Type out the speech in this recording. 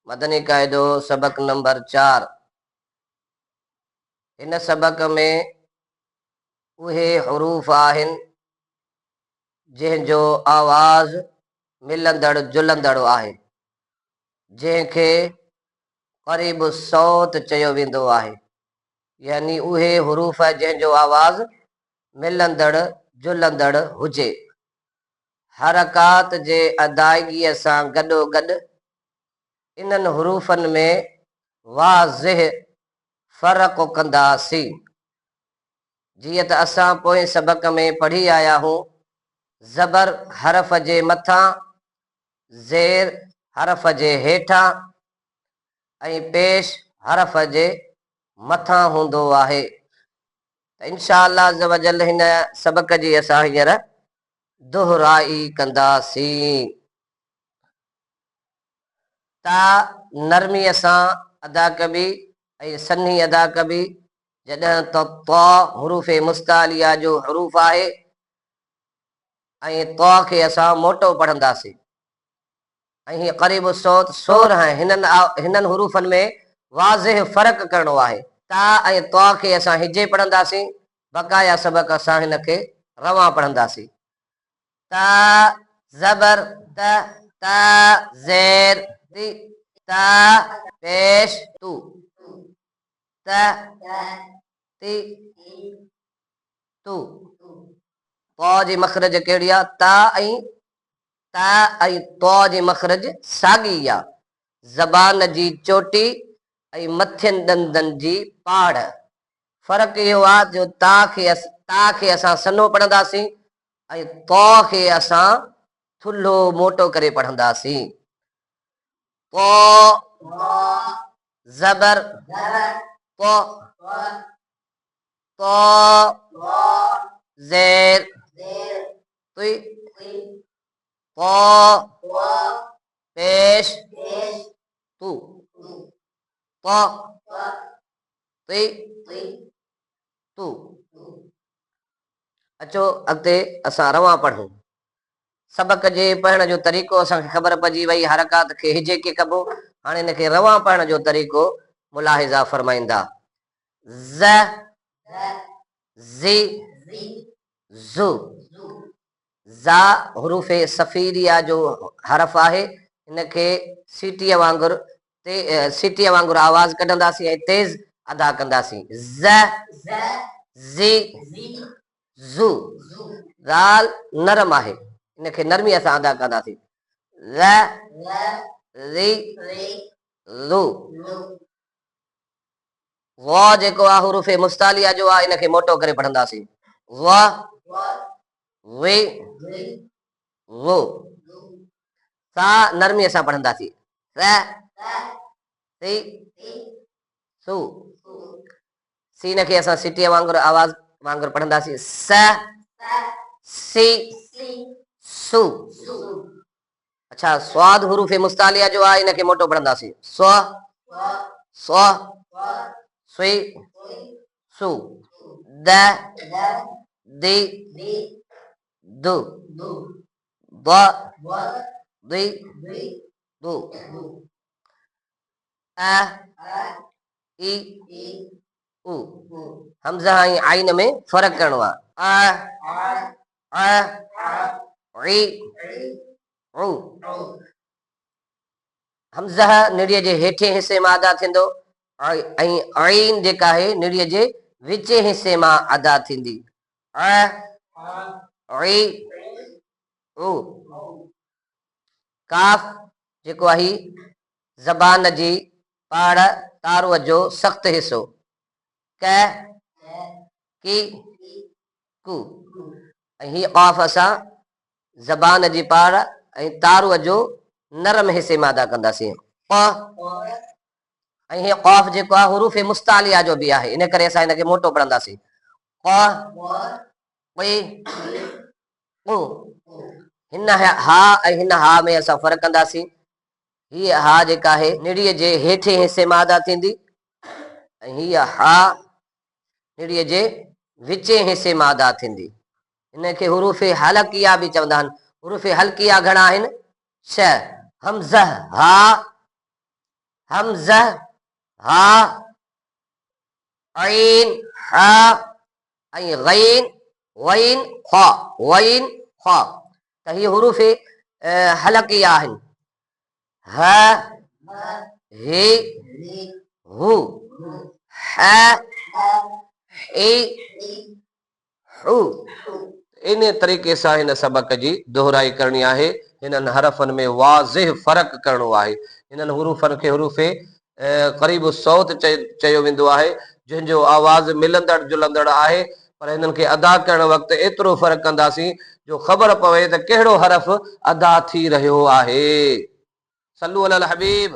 मदनी क़ाइदो सबक नंबर 4। इन सबक में उहे हरूफ आहिनि जंहिंजो आवाज़ मिलंदड़ जुलंदड़ आहे, जंहिंखे क़रीब सौत चयो वेंदो आहे। यानी उहे हरूफ जंहिंजो आवाज़ मिलंदड़ जुलंदड़ हुजे। हरकात जे अदायगीअ सां गॾोगॾु इन्हनि हरूफनि में वाज़िह फ़र्क़ कंदासीं। जीअं त असां पोएं सबक में पढ़ी आया हूं, ज़बर हरफ जे मथां, ज़ेर हरफ जे हेठां ऐं पेश हरफ जे मथां हूंदो आहे। इंशा अल्लाह अज़्ज़ व जल हिन सबक जी असां हींअर दुहराई कंदासीं। ता नरमीअ सां अदा कबी ऐं सन्ही अदा कबी। जॾहिं त तौ हरूफ मुस्तालिया जो हरूफ आहे ऐं तौ खे असां मोटो पढ़ंदासीं ऐं हीअ क़रीब सौत सोर है। हिननि हरूफनि में वाज़िह फ़र्क़ करणो आहे। ता ऐं तौ खे असां हिजे पढ़ंदासीं, बक़ाया सबक असां हिन खे रवां पढ़ंदासीं। ता ज़बर त, ता ज़ेर ती, ता पेश तू, त ती तू। तौ जी मखरज कहिड़ी आहे? ता ऐं तौ जी मखरज साॻी आहे। ज़बान जी चोटी ऐं मथियनि ॾंदनि जी पाड़। फ़र्क़ु इहो आहे जो ता खे असां सन्हो पढ़ंदासीं ऐं तौ खे असां थुल्हो मोटो करे पढ़ंदासीं। तौ ज़बर तौ, तौ ज़ेर तुई, तौ पेश तू, तौ तुई तू। अचो अॻिते असां रवां पढ़ूं। सबक जे पढ़ण जो तरीक़ो असांखे ख़बर पइजी वई, हरकात खे हिजे के कबो। हाणे हिन खे रवां पढ़ण जो तरीक़ो मुलाहिज़ा फरमाईंदा। ज़, ज़ी, ज़ु। ज़ा हरूफ सफ़ीरिया जो हरफ आहे। हिनखे सीटीअ वांगुरु आवाज़ कढंदासीं ऐं तेज़ अदा कंदासीं। ज़, ज़ी, ज़ु। ज़ाल नरम आहे, इनखे नरमीअ सां अदा कंदासीं। ज़, ज़ी, ज़ु। व जेको आहे हरूफ मुस्तालिया जो आहे, इनखे मोटो करे पढ़ंदासीं। व, वे, वो। सा नरमीअ सां पढ़ंदासीं। स, सी, सु। सीन खे असां सिटीअ वांगुरु आवाज़ वांगुरु पढ़ंदासीं। स, सी, सु। अच्छा, स्वाद हरूफ मुस्तालिया जो आहे, इनखे मोटो पढ़ंदासीं। स्व, स्व, स्वी, सु। द, दी, दु। द, दी, दु। अ, ई, उ। हमज़ा ऐं आइन में फ़र्क़ु करणो आहे। ई, उ। हमज़ा निड़ीअ जे हेठे हिसे मां अदा थींदो ऐं आइन जेका आहे निड़ीअ जे विचे हिसे मां अदा थींदी। काफ़ जेको आहे ज़बान जी पाड़ तारूअ जो सख़्तु हिसो। क, की, कु। ऐं हीअ क़ाफ़ असां ज़बान जी पाड़ ऐं तारूअ जो नरम हिसे मां अदा कंदासीं। ऐं हीअ क़ाफ़ जेको आहे हरूफ मुस्तालिया जो बि आहे, इन करे असां हिनखे मोटो पढ़ंदासीं। हिन हा ऐं हिन हा में असां फ़र्क़ु कंदासीं। हीअ हा जेका आहे निड़ीअ जे हेठे हिसे मां अदा थींदी ऐं हीअ हा निड़ीअ जे विचे हिसे मां अदा थींदी। हिनखे हरूफ हलकिया बि चवंदा आहिनि। हरूफ हलकिया घणा आहिनि? 6। हमज़ा, हा, हमज़ा, हा, ऐन, हा, ऐं गैन, वैन, ख्वा, वैन, ख्वा। त ही हुरूफ़ हलकिया आहिनि। ह, हे, हू, ह, हे, हू। इन तरीक़े सां हिन सबक जी दोहराई करणी आहे। हिननि हरफनि में वाज़िह फ़र्क़ करणो आहे। हिननि हुरूफ़नि खे हुरूफ़ क़रीब सौत चयो वेंदो आहे, जंहिंजो आवाज़ मिलंदड़ जुलंदड़ आहे, पर हिननि खे अदा करण वक़्तु एतिरो फ़र्क़ु कंदासीं जो ख़बर पवे त कहिड़ो हरफ अदा थी रहियो आहे। सल्लू अलल हबीब।